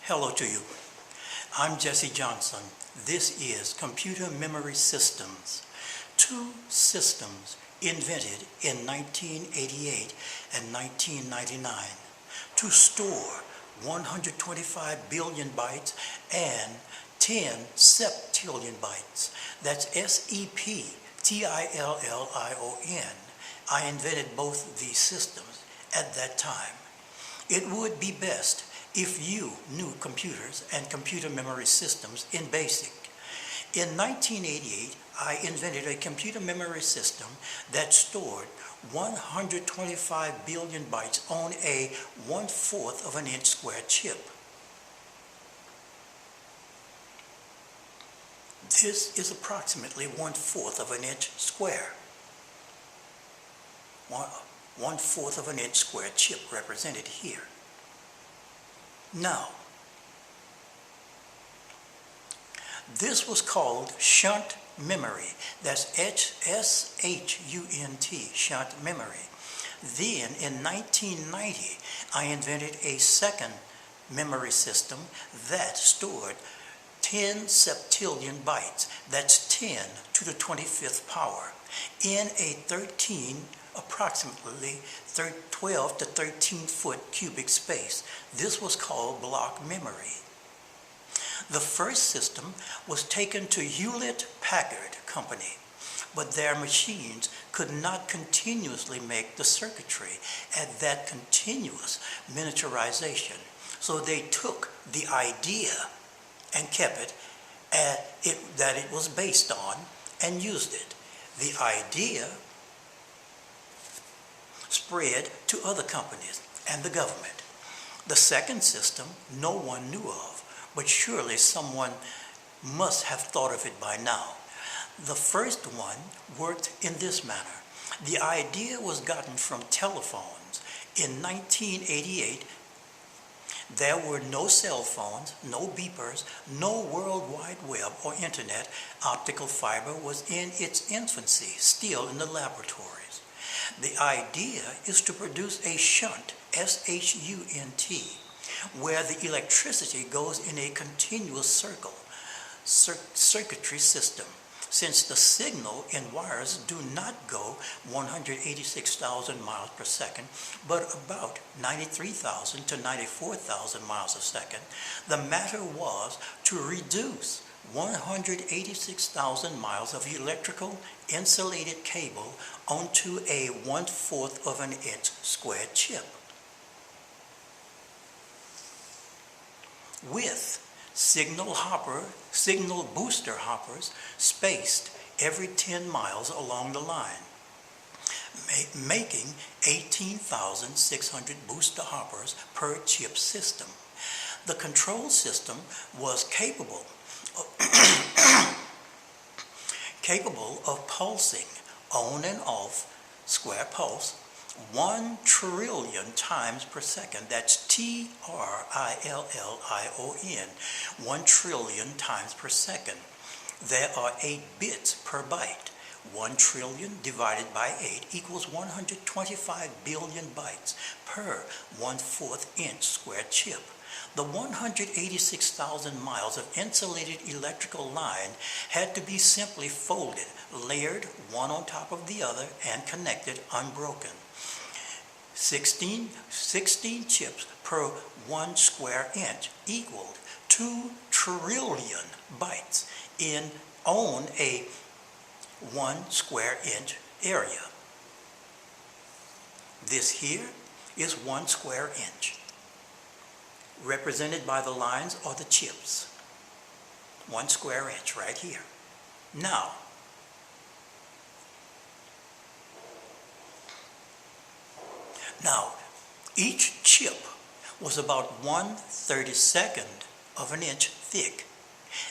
Hello to you. I'm Jessie Johnson. This is Computer Memory Systems. Two systems invented in 1988 and 1999 to store 125 billion bytes and 10 septillion bytes. That's S-E-P-T-I-L-L-I-O-N. I invented both these systems at that time. It would be best if you knew computers and computer memory systems in BASIC. In 1988, I invented a computer memory system that stored 125 billion bytes on a 1/4 of an inch square chip. This is approximately 1/4 of an inch square. 1/4 of an inch square chip represented here. Now, this was called shunt memory. That's S-H-U-N-T, shunt memory. Then in 1990, I invented a second memory system that stored 10 septillion bytes. That's 10 to the 25th power in a approximately 12 to 13 foot cubic space. This was called block memory. The first system was taken to Hewlett-Packard Company, but their machines could not continuously make the circuitry at that continuous miniaturization. So they took the idea and kept it that it was based on and used it. The idea spread to other companies and the government. The second system no one knew of, but surely someone must have thought of it by now. The first one worked in this manner. The idea was gotten from telephones. In 1988, there were no cell phones, no beepers, no World Wide Web or internet. Optical fiber was in its infancy, still in the laboratories. The idea is to produce a shunt, S-H-U-N-T, where the electricity goes in a continuous circuitry system. Since the signal in wires do not go 186,000 miles per second, but about 93,000 to 94,000 miles a second, the matter was to reduce 186,000 miles of electrical insulated cable onto a 1/4 of an inch square chip. With signal booster hoppers spaced every 10 miles along the line, making 18,600 booster hoppers per chip system. The control system was capable of pulsing on and off square pulse 1 trillion times per second. That's T-R-I-L-L-I-O-N, 1 trillion times per second. There are 8 bits per byte. 1 trillion divided by 8 equals 125 billion bytes per 1/4 inch square chip. The 186,000 miles of insulated electrical line had to be simply folded, layered one on top of the other, and connected unbroken. 16 chips per 1 square inch equaled 2 trillion bytes on a 1 square inch area. This here is 1 square inch. Represented by the lines are the chips. 1 square inch right here. Now, each chip was about 1/32 of an inch thick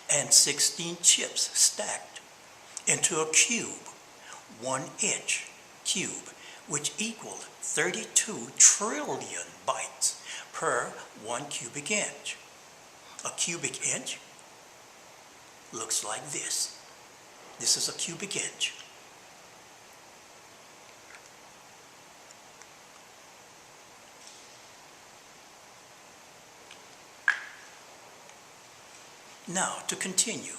and 16 chips stacked into a cube, 1 inch cube, which equaled 32 trillion bytes per 1 cubic inch. A cubic inch looks like this. This is a cubic inch. Now, to continue.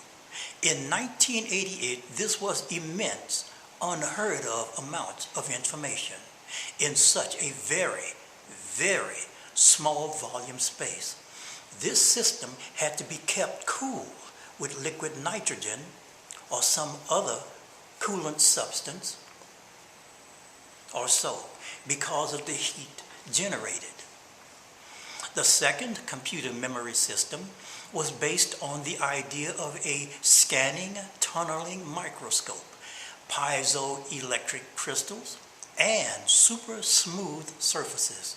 In 1988, this was immense, unheard of amounts of information in such a very, very small volume space. This system had to be kept cool with liquid nitrogen or some other coolant substance or so because of the heat generated. The second computer memory system was based on the idea of a scanning, tunneling microscope, piezoelectric crystals, and super smooth surfaces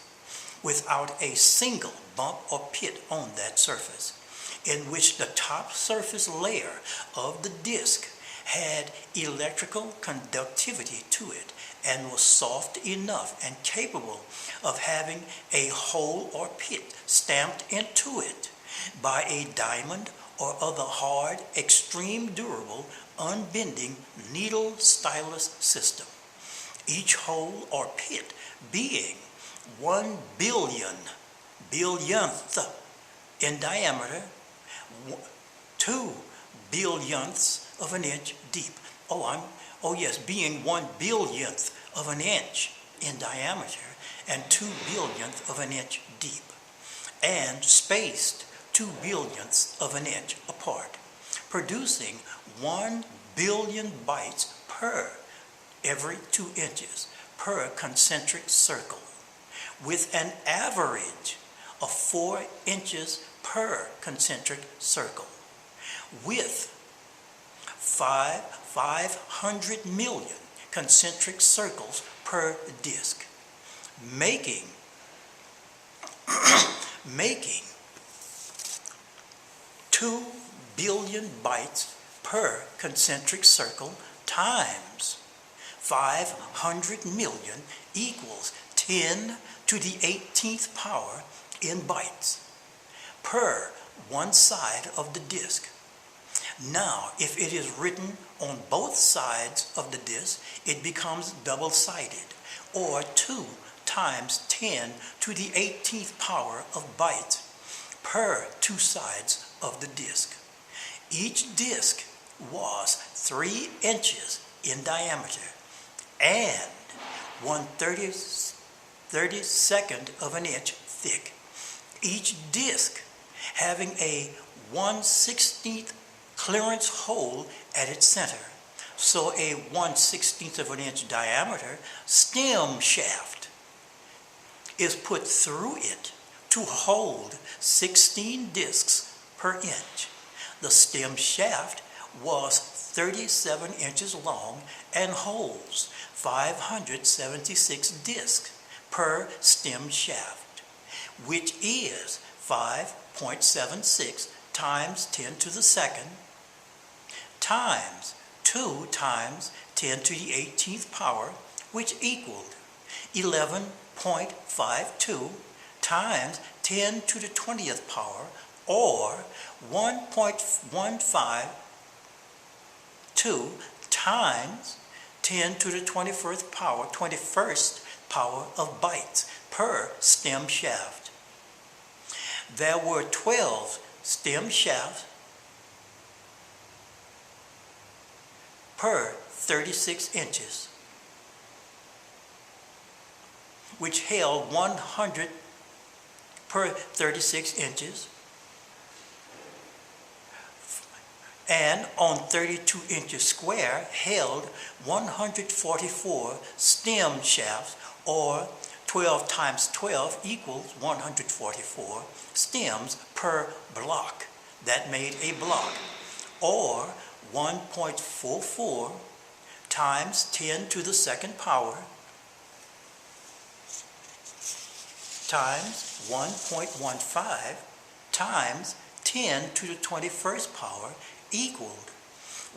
without a single bump or pit on that surface, in which the top surface layer of the disk had electrical conductivity to it and was soft enough and capable of having a hole or pit stamped into it by a diamond or other hard, extreme durable, unbending needle stylus system. Each hole or pit being 1 billionth in diameter, 2 billionths of an inch deep. Being 1 billionth of an inch in diameter and 2 billionth of an inch deep, and spaced 2 billionths of an inch apart, producing 1 billion bytes per every 2 inches per concentric circle, with an average of 4 inches per concentric circle, with 500 million concentric circles per disk, making 2 billion bytes per concentric circle times 500 million equals 10 to the 18th power in bytes per one side of the disk. Now, if it is written on both sides of the disk, it becomes double-sided, or 2 times 10 to the 18th power of bytes per 2 sides of the disk. Each disk was 3 inches in diameter and 1/32nd of an inch thick. Each disk having a 1/16th clearance hole at its center, so a 1/16th of an inch diameter stem shaft is put through it to hold 16 disks per inch. The stem shaft was 37 inches long and holds 576 disks per stem shaft, which is 5.76 times 10 to the second times 2 times 10 to the 18th power, which equaled 11.52 times 10 to the 20th power, or 1.152 times 10 to the 21st power of bytes per stem shaft. There were 12 stem shafts per 36 inches, which held 100 per 36 inches, and on 32 inches square held 144 stem shafts, or 12 times 12 equals 144 stems per block. That made a block, or 1.44 times 10 to the second power times 1.15 times 10 to the 21st power equaled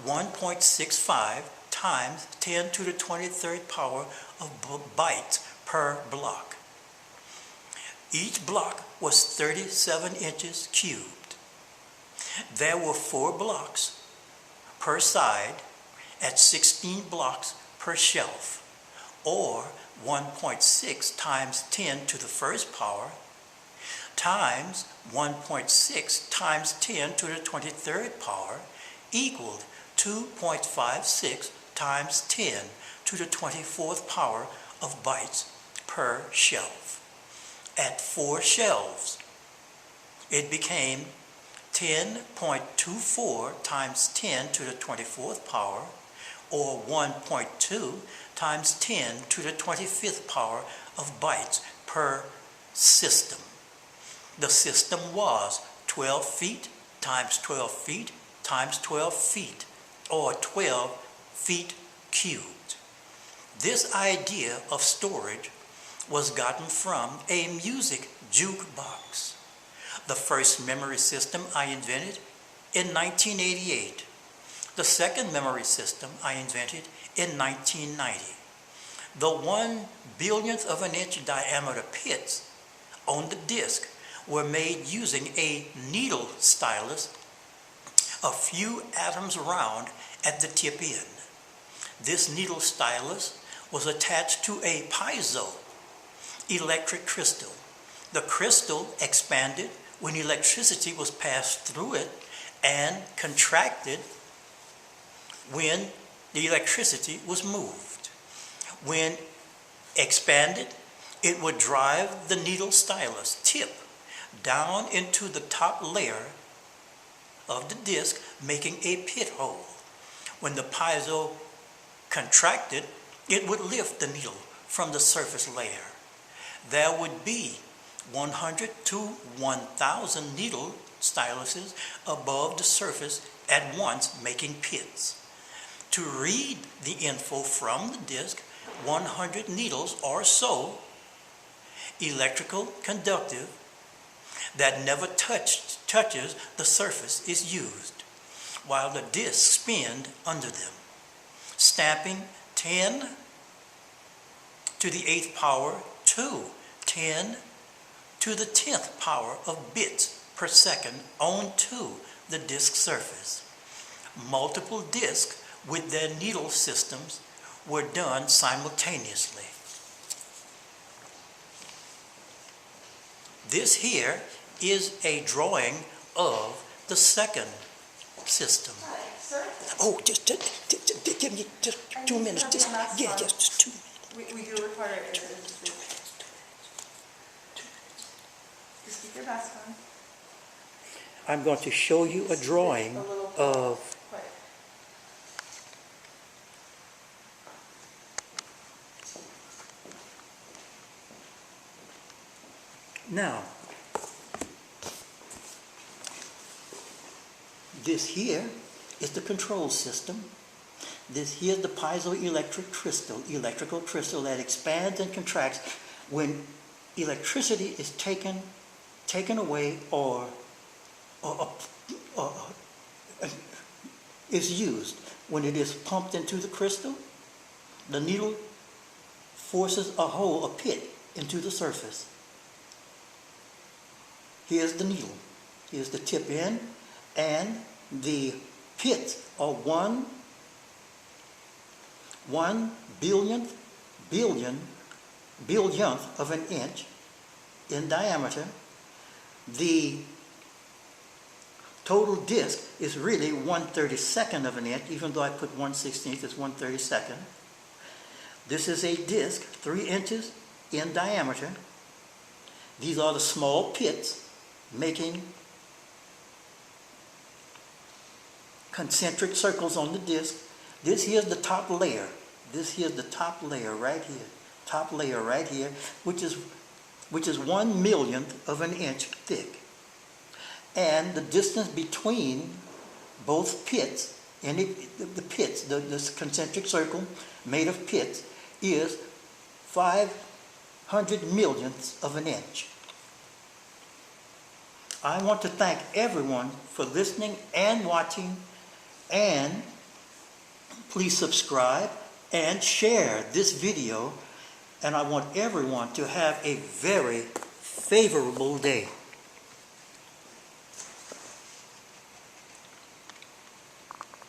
1.65 times 10 to the 23rd power of bytes per block. Each block was 37 inches cubed. There were 4 blocks per side at 16 blocks per shelf, or 1.6 times 10 to the first power times 1.6 times 10 to the 23rd power equaled 2.56 times 10 to the 24th power of bytes per shelf. At 4 shelves, it became 10.24 times 10 to the 24th power, or 1.2 times 10 to the 25th power of bytes per system. The system was 12 feet times 12 feet times 12 feet, or 12 feet cubed. This idea of storage was gotten from a music jukebox. The first memory system I invented in 1988. The second memory system I invented in 1990. The 1/1000th of an inch diameter pits on the disk were made using a needle stylus a few atoms round at the tip end. This needle stylus was attached to a piezo electric crystal. The crystal expanded when electricity was passed through it and contracted when the electricity was moved. When expanded, it would drive the needle stylus tip down into the top layer of the disk, making a pit hole. When the piezo contracted, it would lift the needle from the surface layer. There would be 100 to 1,000 needle styluses above the surface at once, making pits. To read the info from the disk, 100 needles or so, electrical conductive, that never touches the surface is used, while the disks spin under them, stamping 10 to the 8th power to 10 to the 10th power of bits per second onto the disk surface. Multiple disks with their needle systems were done simultaneously. This here is a drawing of the second system. Hi, sir? Oh, just give me just 2 minutes. Just 2 minutes. We do require it. Just keep your mask on. I'm going to show you a drawing of Quiet. now. This here is the control system. This here is the piezoelectric crystal, electrical crystal that expands and contracts when electricity is taken away or is used. When it is pumped into the crystal, the needle forces a pit into the surface. Here's the needle. Here's the tip end, and the pits are 1/1000th of an inch in diameter. The total disk is really 1/32nd of an inch, even though I put 1/16th, it's 1/32nd. This is a disk 3 inches in diameter. These are the small pits making concentric circles on the disk. This here's the top layer. This here's the top layer right here. Top layer right here, which is 1/1,000,000th of an inch thick. And the distance between both pits, and the pits, this concentric circle made of pits, is 500 millionths of an inch. I want to thank everyone for listening and watching, and please subscribe and share this video, and I want everyone to have a very favorable day.